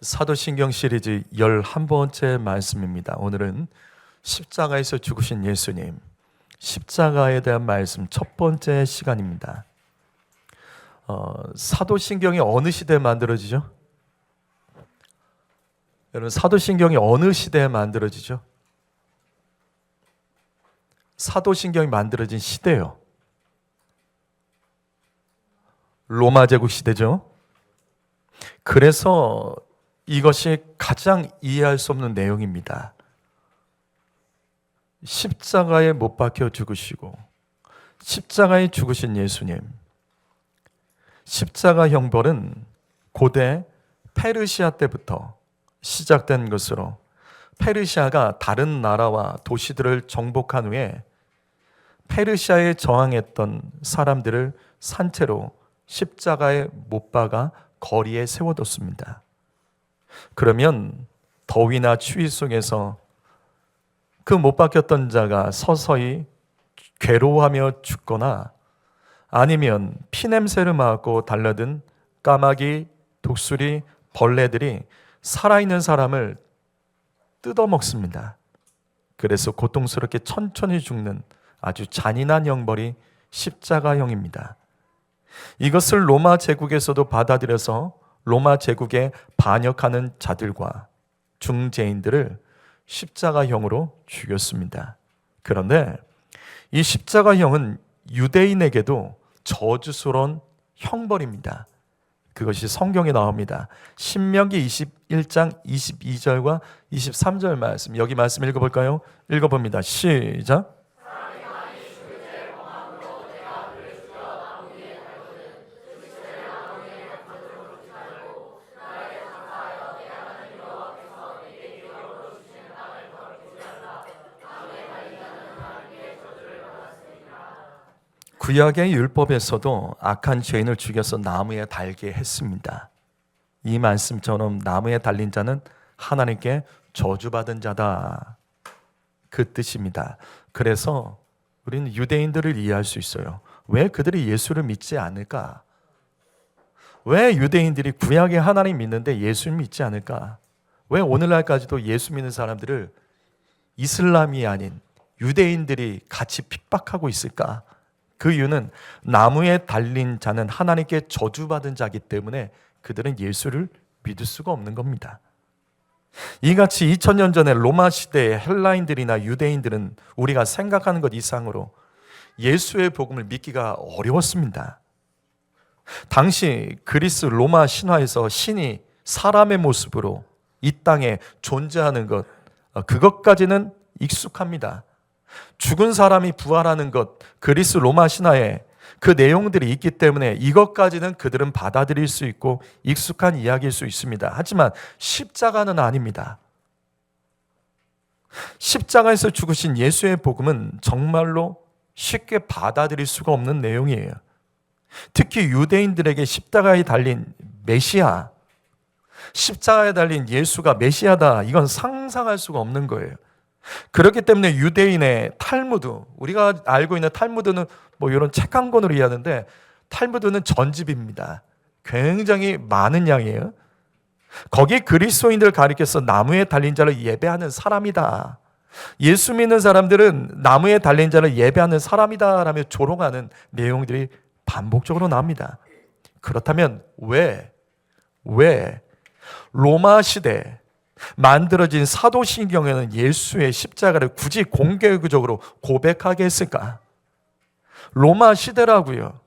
사도신경 시리즈 11번째 말씀입니다. 오늘은 십자가에서 죽으신 예수님, 십자가에 대한 말씀 첫 번째 시간입니다. 사도신경이 어느 시대에 만들어지죠? 여러분, 사도신경이 어느 시대에 만들어지죠? 사도신경이 만들어진 시대요. 로마 제국 시대죠. 그래서 이것이 가장 이해할 수 없는 내용입니다. 십자가에 못 박혀 죽으시고 십자가에 죽으신 예수님, 십자가 형벌은 고대 페르시아 때부터 시작된 것으로, 페르시아가 다른 나라와 도시들을 정복한 후에 페르시아에 저항했던 사람들을 산채로 십자가에 못 박아 거리에 세워뒀습니다. 그러면 더위나 추위 속에서 그 못 박혔던 자가 서서히 괴로워하며 죽거나 아니면 피냄새를 맡고 달려든 까마귀, 독수리, 벌레들이 살아있는 사람을 뜯어먹습니다. 그래서 고통스럽게 천천히 죽는 아주 잔인한 형벌이 십자가형입니다. 이것을 로마 제국에서도 받아들여서 로마 제국에 반역하는 자들과 중재인들을 십자가형으로 죽였습니다. 그런데 이 십자가형은 유대인에게도 저주스러운 형벌입니다. 그것이 성경에 나옵니다. 신명기 21장 22절과 23절 말씀, 여기 말씀 읽어볼까요? 읽어봅니다. 시작. 구약의 율법에서도 악한 죄인을 죽여서 나무에 달게 했습니다. 이 말씀처럼 나무에 달린 자는 하나님께 저주받은 자다, 그 뜻입니다. 그래서 우리는 유대인들을 이해할 수 있어요. 왜 그들이 예수를 믿지 않을까? 왜 유대인들이 구약의 하나님 믿는데 예수를 믿지 않을까? 왜 오늘날까지도 예수 믿는 사람들을 이슬람이 아닌 유대인들이 같이 핍박하고 있을까? 그 이유는 나무에 달린 자는 하나님께 저주받은 자이기 때문에 그들은 예수를 믿을 수가 없는 겁니다. 이같이 2000년 전에 로마 시대의 헬라인들이나 유대인들은 우리가 생각하는 것 이상으로 예수의 복음을 믿기가 어려웠습니다. 당시 그리스 로마 신화에서 신이 사람의 모습으로 이 땅에 존재하는 것, 그것까지는 익숙합니다. 죽은 사람이 부활하는 것, 그리스 로마 신화에 그 내용들이 있기 때문에 이것까지는 그들은 받아들일 수 있고 익숙한 이야기일 수 있습니다. 하지만 십자가는 아닙니다. 십자가에서 죽으신 예수의 복음은 정말로 쉽게 받아들일 수가 없는 내용이에요. 특히 유대인들에게 십자가에 달린 메시아, 십자가에 달린 예수가 메시아다, 이건 상상할 수가 없는 거예요. 그렇기 때문에 유대인의 탈무드, 우리가 알고 있는 탈무드는 뭐 이런 책 한 권으로 이해하는데, 탈무드는 전집입니다. 굉장히 많은 양이에요. 거기 그리스도인들을 가리켜서 나무에 달린 자를 예배하는 사람이다, 예수 믿는 사람들은 나무에 달린 자를 예배하는 사람이다 라며 조롱하는 내용들이 반복적으로 나옵니다. 그렇다면 왜 로마 시대 만들어진 사도신경에는 예수의 십자가를 굳이 공개적으로 고백하게 했을까? 로마 시대라고요.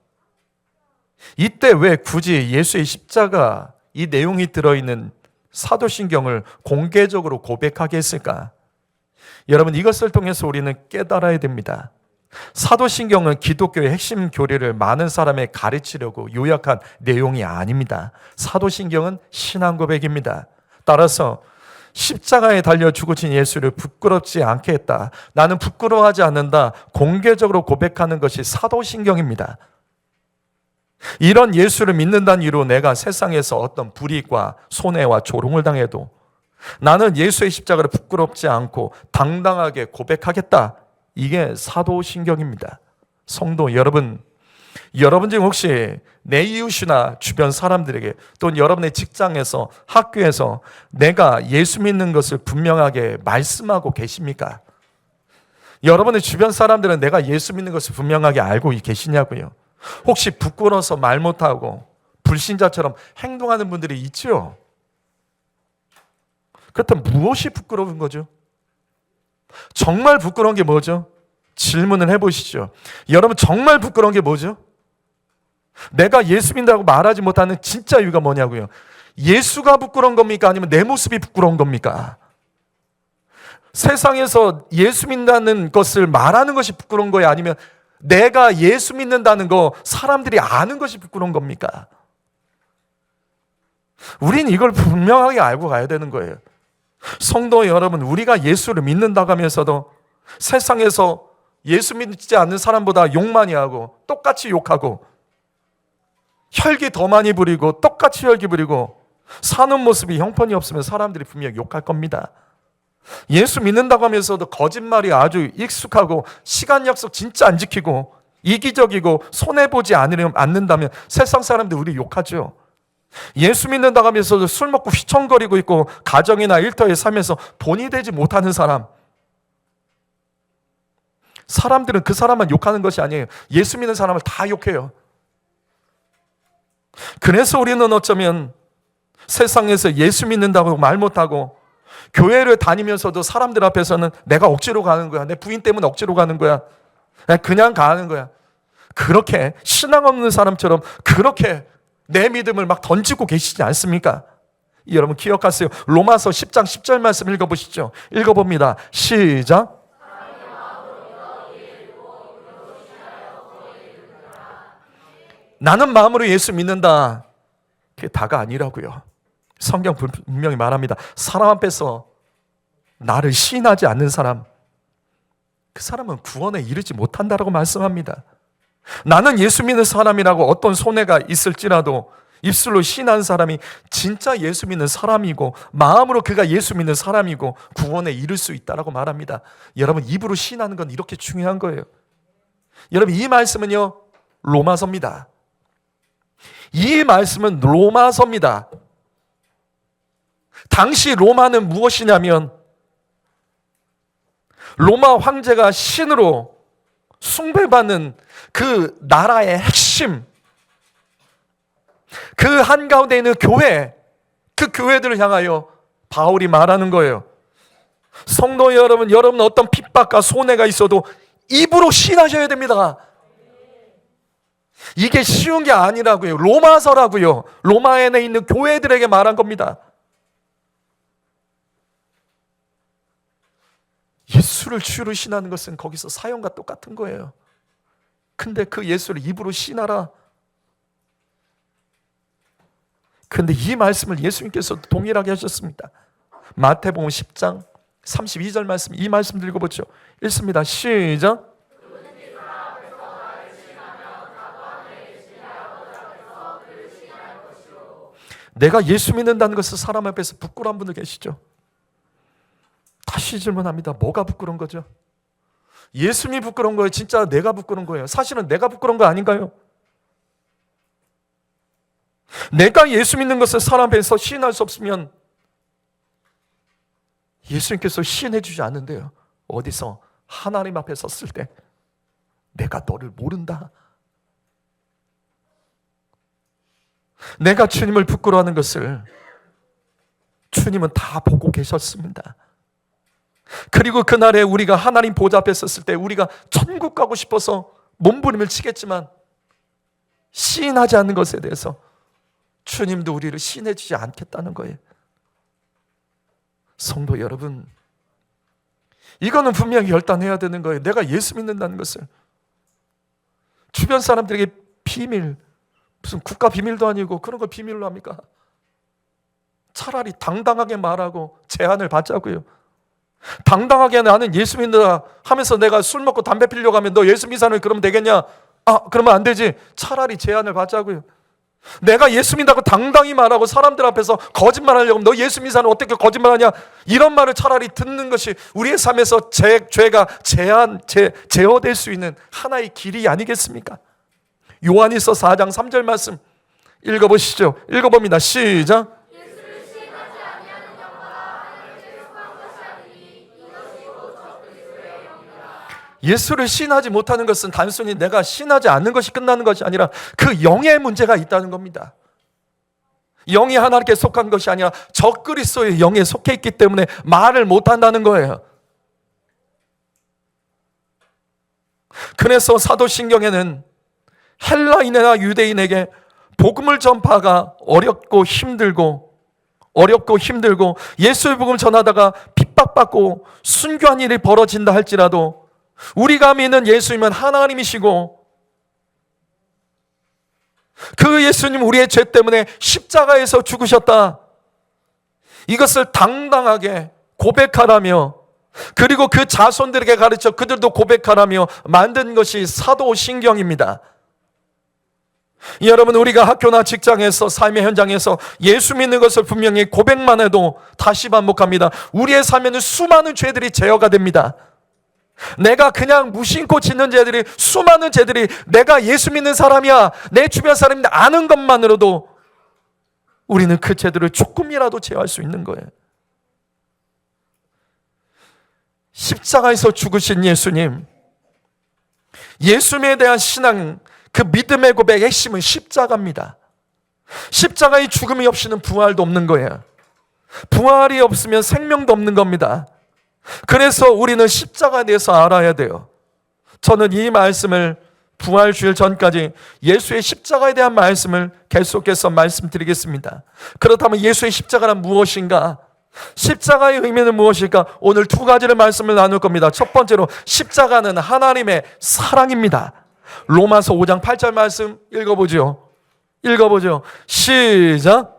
이때 왜 굳이 예수의 십자가, 이 내용이 들어있는 사도신경을 공개적으로 고백하게 했을까? 여러분, 이것을 통해서 우리는 깨달아야 됩니다. 사도신경은 기독교의 핵심 교리를 많은 사람에 가르치려고 요약한 내용이 아닙니다. 사도신경은 신앙 고백입니다. 따라서 십자가에 달려 죽으신 예수를 부끄럽지 않게 했다, 나는 부끄러워하지 않는다, 공개적으로 고백하는 것이 사도신경입니다. 이런 예수를 믿는다는 이유로 내가 세상에서 어떤 불이익과 손해와 조롱을 당해도 나는 예수의 십자가를 부끄럽지 않고 당당하게 고백하겠다, 이게 사도신경입니다. 성도 여러분, 여러분 중에 혹시 내 이웃이나 주변 사람들에게 또는 여러분의 직장에서 학교에서 내가 예수 믿는 것을 분명하게 말씀하고 계십니까? 여러분의 주변 사람들은 내가 예수 믿는 것을 분명하게 알고 계시냐고요? 혹시 부끄러워서 말 못하고 불신자처럼 행동하는 분들이 있죠? 그렇다면 무엇이 부끄러운 거죠? 정말 부끄러운 게 뭐죠? 질문을 해보시죠. 여러분 정말 부끄러운 게 뭐죠? 내가 예수 믿는다고 말하지 못하는 진짜 이유가 뭐냐고요? 예수가 부끄러운 겁니까? 아니면 내 모습이 부끄러운 겁니까? 세상에서 예수 믿는다는 것을 말하는 것이 부끄러운 거야? 아니면 내가 예수 믿는다는 거 사람들이 아는 것이 부끄러운 겁니까? 우린 이걸 분명하게 알고 가야 되는 거예요. 성도 여러분, 우리가 예수를 믿는다고 하면서도 세상에서 예수 믿지 않는 사람보다 욕 많이 하고 똑같이 욕하고 혈기 더 많이 부리고 똑같이 혈기 부리고 사는 모습이 형편이 없으면 사람들이 분명히 욕할 겁니다. 예수 믿는다고 하면서도 거짓말이 아주 익숙하고 시간 약속 진짜 안 지키고 이기적이고 손해보지 않는다면 세상 사람들 우리 욕하죠. 예수 믿는다고 하면서도 술 먹고 휘청거리고 있고 가정이나 일터에 살면서 본이 되지 못하는 사람, 사람들은 그 사람만 욕하는 것이 아니에요. 예수 믿는 사람을 다 욕해요. 그래서 우리는 어쩌면 세상에서 예수 믿는다고 말 못하고 교회를 다니면서도 사람들 앞에서는 내가 억지로 가는 거야, 내 부인 때문에 억지로 가는 거야, 그냥 가는 거야, 그렇게 신앙 없는 사람처럼 그렇게 내 믿음을 막 던지고 계시지 않습니까? 여러분 기억하세요. 로마서 10장 10절 말씀 읽어보시죠. 읽어봅니다. 시작. 나는 마음으로 예수 믿는다. 그게 다가 아니라고요. 성경 분명히 말합니다. 사람 앞에서 나를 시인하지 않는 사람, 그 사람은 구원에 이르지 못한다라고 말씀합니다. 나는 예수 믿는 사람이라고 어떤 손해가 있을지라도 입술로 시인한 사람이 진짜 예수 믿는 사람이고 마음으로 그가 예수 믿는 사람이고 구원에 이를 수 있다라고 말합니다. 여러분 입으로 시인하는 건 이렇게 중요한 거예요. 여러분 이 말씀은요 로마서입니다. 이 말씀은 로마서입니다. 당시 로마는 무엇이냐면 로마 황제가 신으로 숭배받는 그 나라의 핵심, 그 한가운데 있는 교회, 그 교회들을 향하여 바울이 말하는 거예요. 성도 여러분, 여러분 어떤 핍박과 손해가 있어도 입으로 시인하셔야 됩니다. 이게 쉬운 게 아니라고요. 로마서라고요. 로마에 있는 교회들에게 말한 겁니다. 예수를 주로 신하는 것은 거기서 사형과 똑같은 거예요. 근데 그 예수를 입으로 신하라. 근데 이 말씀을 예수님께서 동일하게 하셨습니다. 마태복음 10장 32절 말씀, 이 말씀 읽어보죠. 읽습니다. 시작. 내가 예수 믿는다는 것을 사람 앞에서 부끄러운 분들 계시죠? 다시 질문합니다. 뭐가 부끄러운 거죠? 예수님이 부끄러운 거예요? 진짜 내가 부끄러운 거예요? 사실은 내가 부끄러운 거 아닌가요? 내가 예수 믿는 것을 사람 앞에서 시인할 수 없으면 예수님께서 시인해 주지 않는데요. 어디서? 하나님 앞에 섰을 때 내가 너를 모른다. 내가 주님을 부끄러워하는 것을 주님은 다 보고 계셨습니다. 그리고 그날에 우리가 하나님 보좌 앞에 섰을 때 우리가 천국 가고 싶어서 몸부림을 치겠지만 시인하지 않는 것에 대해서 주님도 우리를 시인해 주지 않겠다는 거예요. 성도 여러분, 이거는 분명히 결단해야 되는 거예요. 내가 예수 믿는다는 것을 주변 사람들에게 비밀, 무슨 국가 비밀도 아니고 그런 걸 비밀로 합니까? 차라리 당당하게 말하고 제안을 받자고요. 당당하게 나는 예수 믿는다 하면서 내가 술 먹고 담배 피려고 하면 너 예수 믿사는 그러면 되겠냐? 그러면 안 되지. 차라리 제안을 받자고요. 내가 예수 믿다고 당당히 말하고 사람들 앞에서 거짓말하려고 하면 너 예수 믿사는 어떻게 거짓말하냐? 이런 말을 차라리 듣는 것이 우리의 삶에서 죄가 제어될 수 있는 하나의 길이 아니겠습니까? 요한일서 4장 3절 말씀 읽어보시죠. 읽어봅니다. 시작. 예수를 신하지 못하는 것은 단순히 내가 신하지 않는 것이 끝나는 것이 아니라 그 영의 문제가 있다는 겁니다. 영이 하나님께 속한 것이 아니라 적그리스도의 영에 속해 있기 때문에 말을 못한다는 거예요. 그래서 사도신경에는 헬라인이나 유대인에게 복음을 전파가 어렵고 힘들고 예수의 복음을 전하다가 핍박받고 순교한 일이 벌어진다 할지라도 우리가 믿는 예수님은 하나님이시고 그 예수님 우리의 죄 때문에 십자가에서 죽으셨다. 이것을 당당하게 고백하라며 그리고 그 자손들에게 가르쳐 그들도 고백하라며 만든 것이 사도신경입니다. 여러분, 우리가 학교나 직장에서 삶의 현장에서 예수 믿는 것을 분명히 고백만 해도 다시 반복합니다. 우리의 삶에는 수많은 죄들이 제어가 됩니다. 내가 그냥 무심코 짓는 죄들이, 수많은 죄들이 내가 예수 믿는 사람이야, 내 주변 사람인데 아는 것만으로도 우리는 그 죄들을 조금이라도 제어할 수 있는 거예요. 십자가에서 죽으신 예수님, 예수님에 대한 신앙, 그 믿음의 고백의 핵심은 십자가입니다. 십자가의 죽음이 없이는 부활도 없는 거예요. 부활이 없으면 생명도 없는 겁니다. 그래서 우리는 십자가에 대해서 알아야 돼요. 저는 이 말씀을 부활 주일 전까지 예수의 십자가에 대한 말씀을 계속해서 말씀드리겠습니다. 그렇다면 예수의 십자가란 무엇인가? 십자가의 의미는 무엇일까? 오늘 두 가지를 말씀을 나눌 겁니다. 첫 번째로 십자가는 하나님의 사랑입니다. 로마서 5장 8절 말씀 읽어보죠. 시작.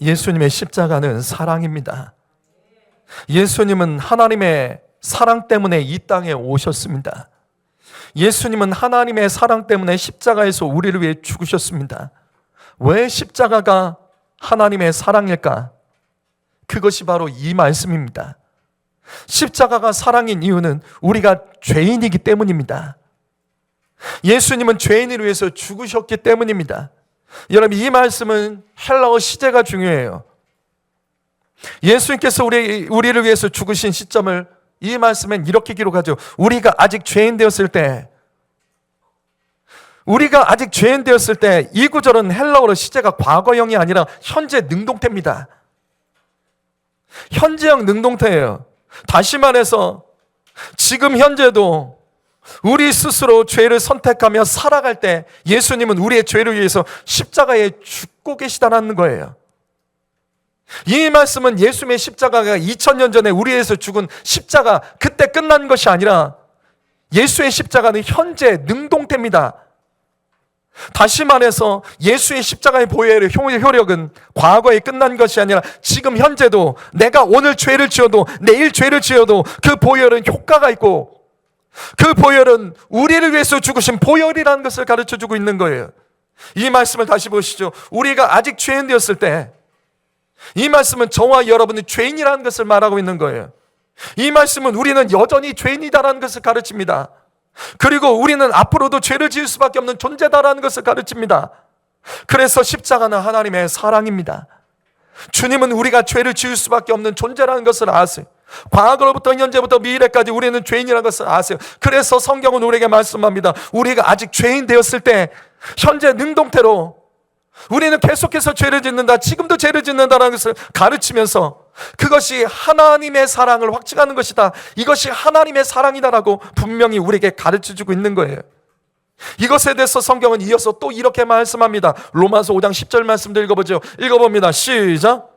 예수님의 십자가는 사랑입니다. 예수님은 하나님의 사랑 때문에 이 땅에 오셨습니다. 예수님은 하나님의 사랑 때문에 십자가에서 우리를 위해 죽으셨습니다. 왜 십자가가 하나님의 사랑일까? 그것이 바로 이 말씀입니다. 십자가가 사랑인 이유는 우리가 죄인이기 때문입니다. 예수님은 죄인을 위해서 죽으셨기 때문입니다. 여러분, 이 말씀은 헬라어 시제가 중요해요. 예수님께서 우리를 위해서 죽으신 시점을 이 말씀엔 이렇게 기록하죠. 우리가 아직 죄인 되었을 때, 이 구절은 헬라어로 시제가 과거형이 아니라 현재 능동태입니다. 현재형 능동태예요. 다시 말해서 지금 현재도 우리 스스로 죄를 선택하며 살아갈 때 예수님은 우리의 죄를 위해서 십자가에 죽고 계시다는 거예요. 이 말씀은 예수님의 십자가가 2000년 전에 우리에서 죽은 십자가, 그때 끝난 것이 아니라 예수의 십자가는 현재 능동태입니다. 다시 말해서 예수의 십자가의 보혈의 효력은 과거에 끝난 것이 아니라 지금 현재도, 내가 오늘 죄를 지어도 내일 죄를 지어도 그 보혈은 효과가 있고, 그 보혈은 우리를 위해서 죽으신 보혈이라는 것을 가르쳐주고 있는 거예요. 이 말씀을 다시 보시죠. 우리가 아직 죄인 되었을 때, 이 말씀은 저와 여러분이 죄인이라는 것을 말하고 있는 거예요. 이 말씀은 우리는 여전히 죄인이다라는 것을 가르칩니다. 그리고 우리는 앞으로도 죄를 지을 수밖에 없는 존재다라는 것을 가르칩니다. 그래서 십자가는 하나님의 사랑입니다. 주님은 우리가 죄를 지을 수밖에 없는 존재라는 것을 아세요. 과거로부터 현재부터 미래까지 우리는 죄인이라는 것을 아세요. 그래서 성경은 우리에게 말씀합니다. 우리가 아직 죄인 되었을 때 현재 능동태로 우리는 계속해서 죄를 짓는다, 지금도 죄를 짓는다는 것을 가르치면서 그것이 하나님의 사랑을 확증하는 것이다, 이것이 하나님의 사랑이다라고 분명히 우리에게 가르쳐주고 있는 거예요. 이것에 대해서 성경은 이어서 또 이렇게 말씀합니다. 로마서 5장 10절 말씀도 읽어보죠. 읽어봅니다. 시작.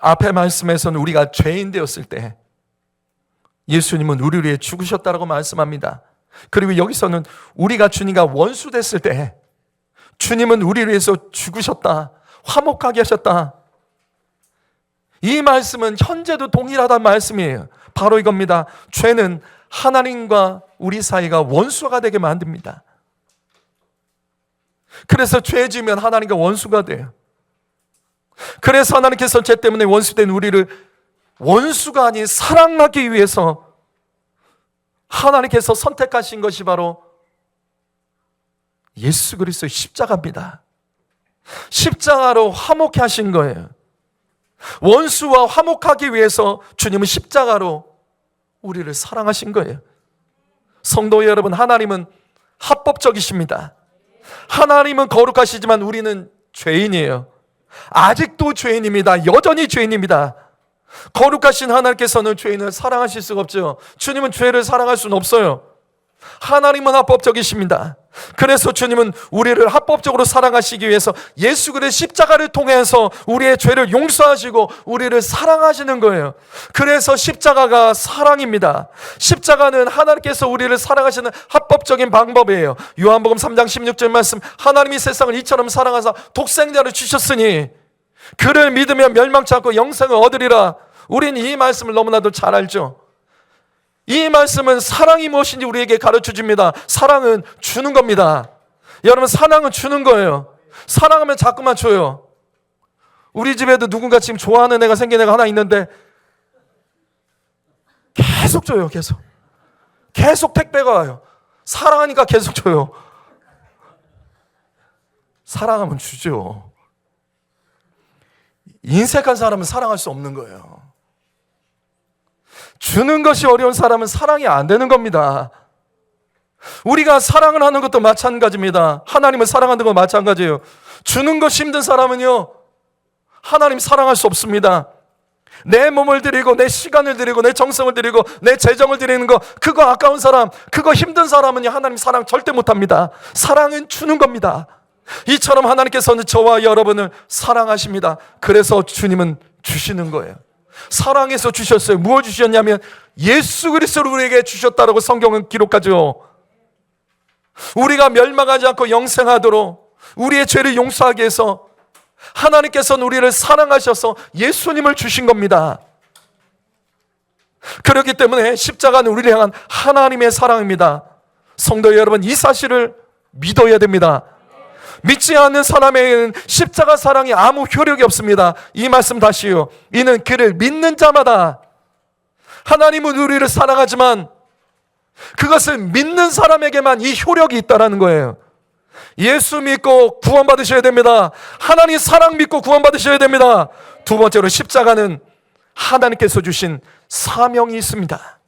앞의 말씀에서는 우리가 죄인 되었을 때 예수님은 우리를 위해 죽으셨다라고 말씀합니다. 그리고 여기서는 우리가 주님과 원수 됐을 때 주님은 우리를 위해서 죽으셨다, 화목하게 하셨다. 이 말씀은 현재도 동일하다는 말씀이에요. 바로 이겁니다. 죄는 하나님과 우리 사이가 원수가 되게 만듭니다. 그래서 죄 지으면 하나님과 원수가 돼요. 그래서 하나님께서 죄 때문에 원수된 우리를 원수가 아닌 사랑하기 위해서 하나님께서 선택하신 것이 바로 예수 그리스도의 십자가입니다. 십자가로 화목케 하신 거예요. 원수와 화목하기 위해서 주님은 십자가로 우리를 사랑하신 거예요. 성도 여러분, 하나님은 합법적이십니다. 하나님은 거룩하시지만 우리는 죄인이에요. 아직도 죄인입니다. 여전히 죄인입니다. 거룩하신 하나님께서는 죄인을 사랑하실 수가 없죠. 주님은 죄를 사랑할 수는 없어요. 하나님은 합법적이십니다. 그래서 주님은 우리를 합법적으로 사랑하시기 위해서 예수 그리스도의 십자가를 통해서 우리의 죄를 용서하시고 우리를 사랑하시는 거예요. 그래서 십자가가 사랑입니다. 십자가는 하나님께서 우리를 사랑하시는 합법적인 방법이에요. 요한복음 3장 16절 말씀, 하나님이 세상을 이처럼 사랑하사 독생자를 주셨으니 그를 믿으면 멸망치 않고 영생을 얻으리라. 우리는 이 말씀을 너무나도 잘 알죠. 이 말씀은 사랑이 무엇인지 우리에게 가르쳐 줍니다. 사랑은 주는 겁니다. 여러분, 사랑은 주는 거예요. 사랑하면 자꾸만 줘요. 우리 집에도 누군가 지금 좋아하는 애가 생긴 애가 하나 있는데 계속 줘요. 계속 택배가 와요. 사랑하니까 계속 줘요. 사랑하면 주죠. 인색한 사람은 사랑할 수 없는 거예요. 주는 것이 어려운 사람은 사랑이 안 되는 겁니다. 우리가 사랑을 하는 것도 마찬가지입니다. 하나님을 사랑하는 것도 마찬가지예요. 주는 것이 힘든 사람은요, 하나님 사랑할 수 없습니다. 내 몸을 드리고 내 시간을 드리고 내 정성을 드리고 내 재정을 드리는 거, 그거 아까운 사람, 그거 힘든 사람은요, 하나님 사랑 절대 못합니다. 사랑은 주는 겁니다. 이처럼 하나님께서는 저와 여러분을 사랑하십니다. 그래서 주님은 주시는 거예요. 사랑해서 주셨어요. 무엇 주셨냐면 예수 그리스도를 우리에게 주셨다라고 성경은 기록하죠. 우리가 멸망하지 않고 영생하도록 우리의 죄를 용서하기 위해서 하나님께서는 우리를 사랑하셔서 예수님을 주신 겁니다. 그렇기 때문에 십자가는 우리를 향한 하나님의 사랑입니다. 성도 여러분, 이 사실을 믿어야 됩니다. 믿지 않는 사람에게는 십자가 사랑이 아무 효력이 없습니다. 이 말씀 다시요. 이는 그를 믿는 자마다, 하나님은 우리를 사랑하지만 그것을 믿는 사람에게만 이 효력이 있다는 거예요. 예수 믿고 구원받으셔야 됩니다. 하나님 사랑 믿고 구원받으셔야 됩니다. 두 번째로, 십자가는 하나님께서 주신 사명이 있습니다.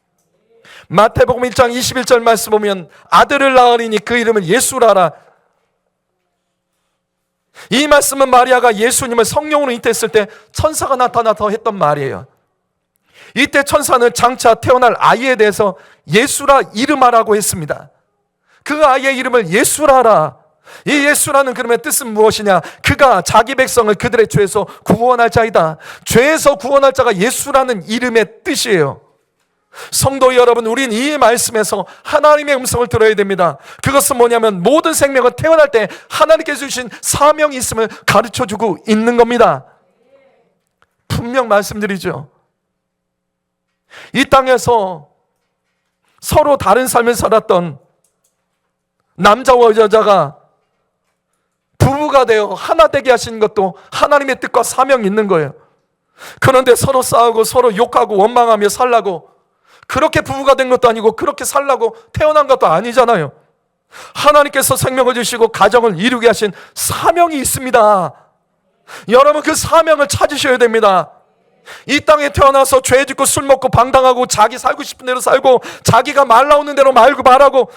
마태복음 1장 21절 말씀 보면 아들을 낳으리니 그 이름을 예수라 하라. 이 말씀은 마리아가 예수님을 성령으로 잉태했을 때 천사가 나타나서 했던 말이에요. 이때 천사는 장차 태어날 아이에 대해서 예수라 이름하라고 했습니다. 그 아이의 이름을 예수라 하라. 이 예수라는 그러면 뜻은 무엇이냐? 그가 자기 백성을 그들의 죄에서 구원할 자이다. 죄에서 구원할 자가 예수라는 이름의 뜻이에요. 성도 여러분, 우린 이 말씀에서 하나님의 음성을 들어야 됩니다. 그것은 뭐냐면 모든 생명은 태어날 때 하나님께서 주신 사명이 있음을 가르쳐주고 있는 겁니다. 분명 말씀드리죠. 이 땅에서 서로 다른 삶을 살았던 남자와 여자가 부부가 되어 하나 되게 하신 것도 하나님의 뜻과 사명이 있는 거예요. 그런데 서로 싸우고 서로 욕하고 원망하며 살라고, 그렇게 부부가 된 것도 아니고 그렇게 살라고 태어난 것도 아니잖아요. 하나님께서 생명을 주시고 가정을 이루게 하신 사명이 있습니다. 여러분, 그 사명을 찾으셔야 됩니다. 이 땅에 태어나서 죄 짓고 술 먹고 방탕하고 자기 살고 싶은 대로 살고 자기가 말 나오는 대로 말하고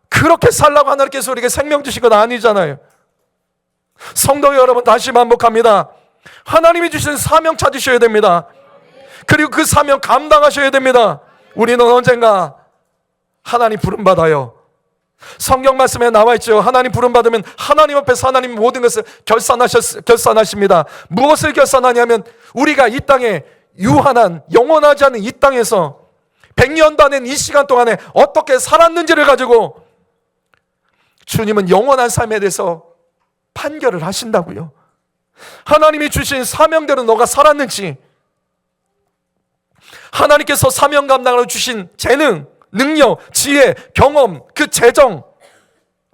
그렇게 살라고 하나님께서 우리에게 생명 주신 건 아니잖아요. 성도 여러분, 다시 반복합니다. 하나님이 주신 사명 찾으셔야 됩니다. 그리고 그 사명 감당하셔야 됩니다. 우리는 언젠가 하나님 부름받아요. 성경 말씀에 나와 있죠. 하나님 부름받으면 하나님 앞에서 하나님 모든 것을 결산하십니다. 무엇을 결산하냐면 우리가 이 땅에 유한한 영원하지 않은 이 땅에서 100년도 안 된 이 시간 동안에 어떻게 살았는지를 가지고 주님은 영원한 삶에 대해서 판결을 하신다고요. 하나님이 주신 사명대로 너가 살았는지, 하나님께서 사명 감당하러 주신 재능, 능력, 지혜, 경험, 그 재정,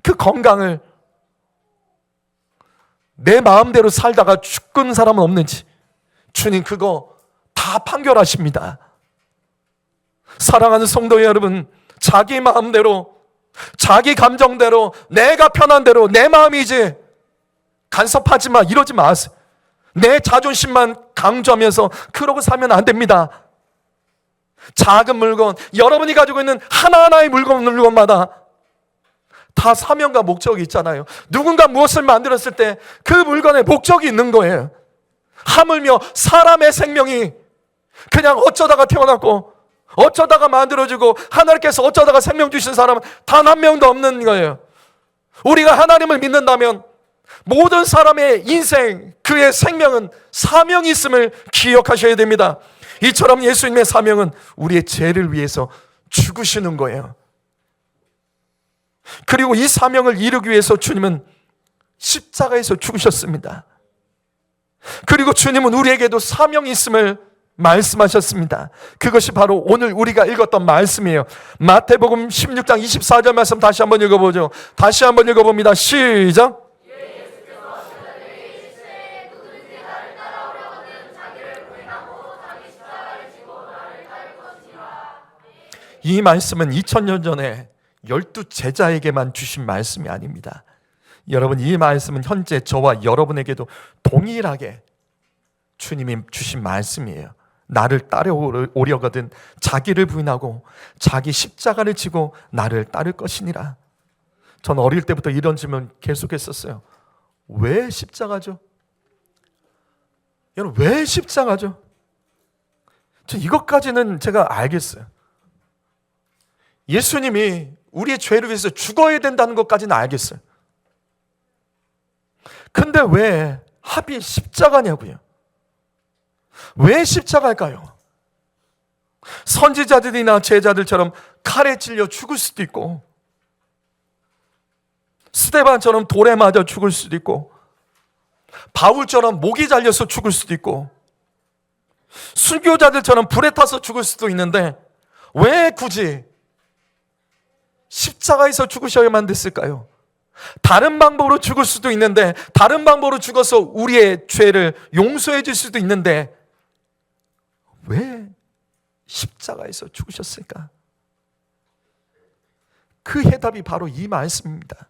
그 건강을 내 마음대로 살다가 죽은 사람은 없는지 주님 그거 다 판결하십니다. 사랑하는 성도 여러분, 자기 마음대로, 자기 감정대로, 내가 편한 대로 내 마음이지 간섭하지 마, 이러지 마세요. 내 자존심만 강조하면서 그러고 살면 안 됩니다. 작은 물건, 여러분이 가지고 있는 하나하나의 물건마다 다 사명과 목적이 있잖아요. 누군가 무엇을 만들었을 때 그 물건에 목적이 있는 거예요. 하물며 사람의 생명이 그냥 어쩌다가 태어났고 어쩌다가 만들어지고 하나님께서 어쩌다가 생명 주신 사람은 단 한 명도 없는 거예요. 우리가 하나님을 믿는다면 모든 사람의 인생, 그의 생명은 사명이 있음을 기억하셔야 됩니다. 이처럼 예수님의 사명은 우리의 죄를 위해서 죽으시는 거예요. 그리고 이 사명을 이루기 위해서 주님은 십자가에서 죽으셨습니다. 그리고 주님은 우리에게도 사명이 있음을 말씀하셨습니다. 그것이 바로 오늘 우리가 읽었던 말씀이에요. 마태복음 16장 24절 말씀 다시 한번 읽어보죠. 다시 한번 읽어봅니다. 시작. 이 말씀은 2000년 전에 12제자에게만 주신 말씀이 아닙니다. 여러분, 이 말씀은 현재 저와 여러분에게도 동일하게 주님이 주신 말씀이에요. 나를 따라오려거든 자기를 부인하고 자기 십자가를 지고 나를 따를 것이니라. 전 어릴 때부터 이런 질문 계속했었어요. 왜 십자가죠? 여러분, 왜 십자가죠? 전 이것까지는 제가 알겠어요. 예수님이 우리의 죄를 위해서 죽어야 된다는 것까지는 알겠어요. 근데 왜 하필 십자가냐고요? 왜 십자가일까요? 선지자들이나 제자들처럼 칼에 찔려 죽을 수도 있고, 스데반처럼 돌에 맞아 죽을 수도 있고, 바울처럼 목이 잘려서 죽을 수도 있고, 순교자들처럼 불에 타서 죽을 수도 있는데 왜 굳이 십자가에서 죽으셔야만 됐을까요? 다른 방법으로 죽을 수도 있는데, 다른 방법으로 죽어서 우리의 죄를 용서해 줄 수도 있는데 왜 십자가에서 죽으셨을까? 그 해답이 바로 이 말씀입니다.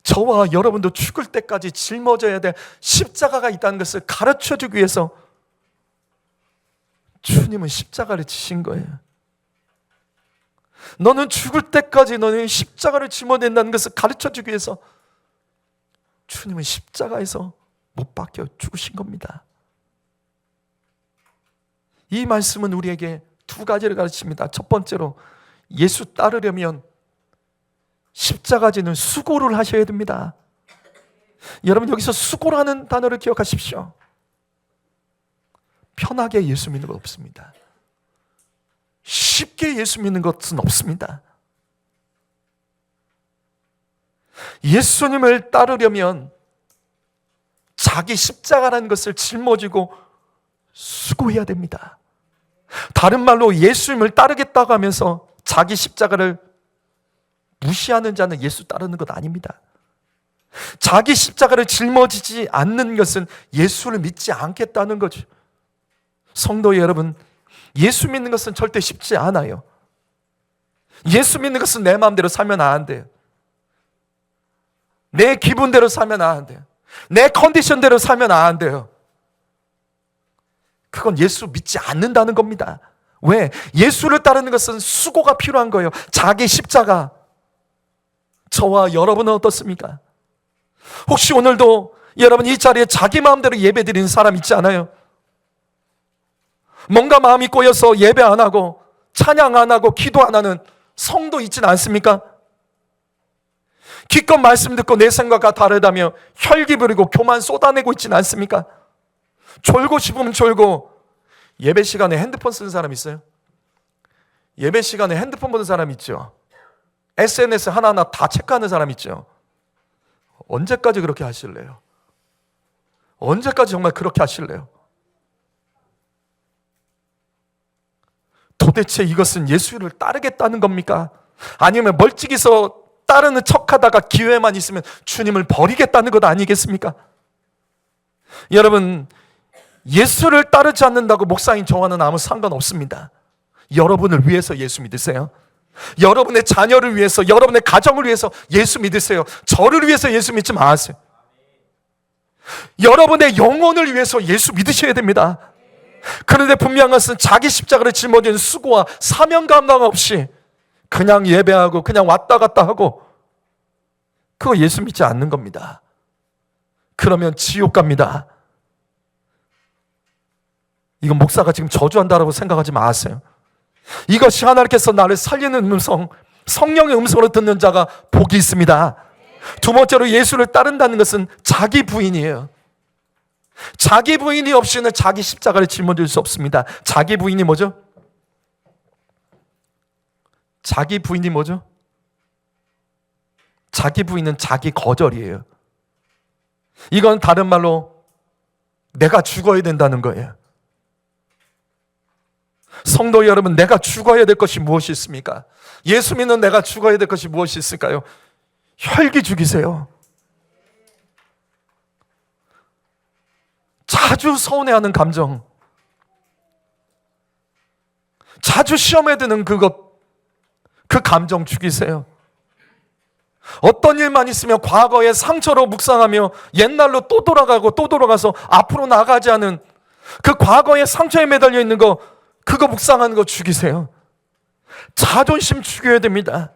저와 여러분도 죽을 때까지 짊어져야 될 십자가가 있다는 것을 가르쳐주기 위해서 주님은 십자가를 지신 거예요. 너는 죽을 때까지 너는 십자가를 짊어진다는 것을 가르쳐주기 위해서 주님은 십자가에서 못 박혀 죽으신 겁니다. 이 말씀은 우리에게 두 가지를 가르칩니다. 첫 번째로, 예수 따르려면 십자가 지는 수고를 하셔야 됩니다. 여러분, 여기서 수고라는 단어를 기억하십시오. 편하게 예수 믿는 것 없습니다. 쉽게 예수 믿는 것은 없습니다. 예수님을 따르려면 자기 십자가라는 것을 짊어지고 수고해야 됩니다. 다른 말로 예수님을 따르겠다고 하면서 자기 십자가를 무시하는 자는 예수 따르는 것 아닙니다. 자기 십자가를 짊어지지 않는 것은 예수를 믿지 않겠다는 거죠. 성도 여러분, 예수 믿는 것은 절대 쉽지 않아요. 예수 믿는 것은 내 마음대로 살면 안 돼요. 내 기분대로 살면 안 돼요. 내 컨디션대로 살면 안 돼요. 그건 예수 믿지 않는다는 겁니다. 왜? 예수를 따르는 것은 수고가 필요한 거예요. 자기 십자가. 저와 여러분은 어떻습니까? 혹시 오늘도 여러분 이 자리에 자기 마음대로 예배 드리는 사람 있지 않아요? 뭔가 마음이 꼬여서 예배 안 하고 찬양 안 하고 기도 안 하는 성도 있지는 않습니까? 기껏 말씀 듣고 내 생각과 다르다며 혈기 부리고 교만 쏟아내고 있지는 않습니까? 졸고 싶으면 졸고. 예배 시간에 핸드폰 쓰는 사람 있어요? 예배 시간에 핸드폰 보는 사람 있죠? SNS 하나하나 다 체크하는 사람 있죠? 언제까지 그렇게 하실래요? 언제까지 정말 그렇게 하실래요? 도대체 이것은 예수를 따르겠다는 겁니까? 아니면 멀찍이서 따르는 척하다가 기회만 있으면 주님을 버리겠다는 것 아니겠습니까? 여러분, 예수를 따르지 않는다고 목사인 저와는 아무 상관없습니다. 여러분을 위해서 예수 믿으세요. 여러분의 자녀를 위해서, 여러분의 가정을 위해서 예수 믿으세요. 저를 위해서 예수 믿지 마세요. 여러분의 영혼을 위해서 예수 믿으셔야 됩니다. 그런데 분명한 것은 자기 십자가를 짊어지는 수고와 사명 감당 없이 그냥 예배하고 그냥 왔다 갔다 하고, 그거 예수 믿지 않는 겁니다. 그러면 지옥 갑니다. 이건 목사가 지금 저주한다라고 생각하지 마세요. 이것이 하나님께서 나를 살리는 음성, 성령의 음성으로 듣는 자가 복이 있습니다. 두 번째로 예수를 따른다는 것은 자기 부인이에요. 자기 부인이 없이는 자기 십자가를 짊어질 수 없습니다. 자기 부인이 뭐죠? 자기 부인이 뭐죠? 자기 부인은 자기 거절이에요. 이건 다른 말로 내가 죽어야 된다는 거예요. 성도 여러분, 내가 죽어야 될 것이 무엇이 있습니까? 예수 믿는 내가 죽어야 될 것이 무엇이 있을까요? 혈기 죽이세요. 자주 서운해하는 감정, 자주 시험에 드는 그 감정 죽이세요. 어떤 일만 있으면 과거의 상처로 묵상하며 옛날로 또 돌아가고 또 돌아가서 앞으로 나가지 않은 그 과거의 상처에 매달려 있는 거, 그거 묵상하는 거 죽이세요. 자존심 죽여야 됩니다.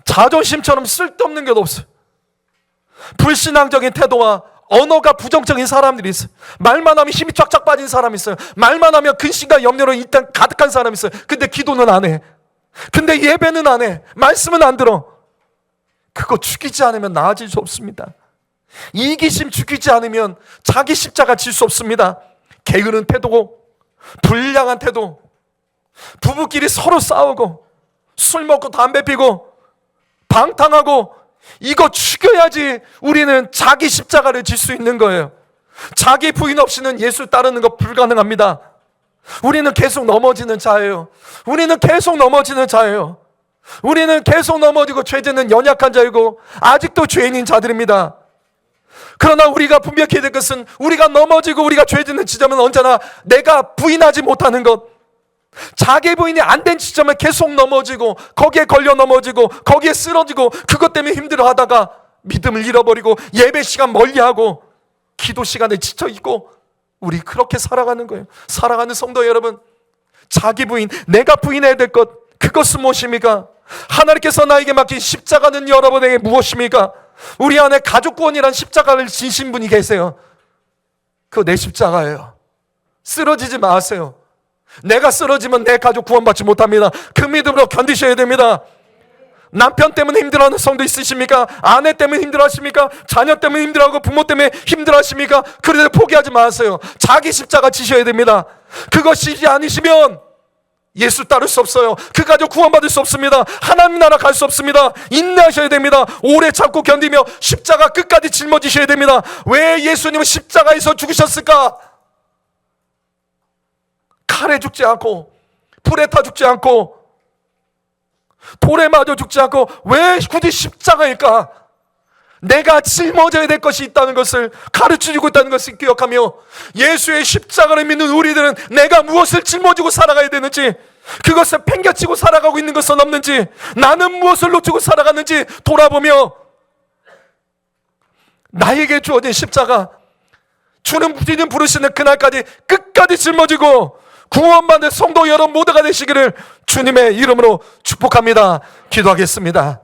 자존심처럼 쓸데없는 게 없어요. 불신앙적인 태도와 언어가 부정적인 사람들이 있어요. 말만 하면 힘이 쫙쫙 빠진 사람이 있어요. 말만 하면 근심과 염려로 일단 가득한 사람이 있어요. 근데 기도는 안 해. 근데 예배는 안 해. 말씀은 안 들어. 그거 죽이지 않으면 나아질 수 없습니다. 이기심 죽이지 않으면 자기 십자가 질 수 없습니다. 게으른 태도고, 불량한 태도, 부부끼리 서로 싸우고, 술 먹고 담배 피고, 방탕하고, 이거 죽여야지 우리는 자기 십자가를 질 수 있는 거예요. 자기 부인 없이는 예수 따르는 거 불가능합니다. 우리는 계속 넘어지는 자예요. 우리는 계속 넘어지는 자예요. 우리는 계속 넘어지고 죄짓는 연약한 자이고 아직도 죄인인 자들입니다. 그러나 우리가 분별해야 될 것은 우리가 넘어지고 우리가 죄짓는 지점은 언제나 내가 부인하지 못하는 것, 자기 부인이 안 된 지점에 계속 넘어지고 거기에 걸려 넘어지고 거기에 쓰러지고 그것 때문에 힘들어하다가 믿음을 잃어버리고 예배 시간 멀리하고 기도 시간에 지쳐있고 우리 그렇게 살아가는 거예요. 사랑하는 성도 여러분, 자기 부인, 내가 부인해야 될 것, 그것은 무엇입니까? 하나님께서 나에게 맡긴 십자가는 여러분에게 무엇입니까? 우리 안에 가족 구원이란 십자가를 지신 분이 계세요. 그거 내 십자가예요. 쓰러지지 마세요. 내가 쓰러지면 내 가족 구원받지 못합니다. 그 믿음으로 견디셔야 됩니다. 남편 때문에 힘들어하는 성도 있으십니까? 아내 때문에 힘들어하십니까? 자녀 때문에 힘들어하고 부모 때문에 힘들어하십니까? 그래도 포기하지 마세요. 자기 십자가 지셔야 됩니다. 그것이지 않으시면 예수 따를 수 없어요. 그 가족 구원받을 수 없습니다. 하나님 나라 갈 수 없습니다. 인내하셔야 됩니다. 오래 참고 견디며 십자가 끝까지 짊어지셔야 됩니다. 왜 예수님은 십자가에서 죽으셨을까? 칼에 죽지 않고 불에 타 죽지 않고 돌에 맞아 죽지 않고 왜 굳이 십자가일까? 내가 짊어져야 될 것이 있다는 것을 가르쳐주고 있다는 것을 기억하며 예수의 십자가를 믿는 우리들은 내가 무엇을 짊어지고 살아가야 되는지, 그것을 팽개치고 살아가고 있는 것은 없는지, 나는 무엇을 놓치고 살아가는지 돌아보며 나에게 주어진 십자가, 주는 부르시는 그날까지 끝까지 짊어지고 구원받는 성도 여러분 모두가 되시기를 주님의 이름으로 축복합니다. 기도하겠습니다.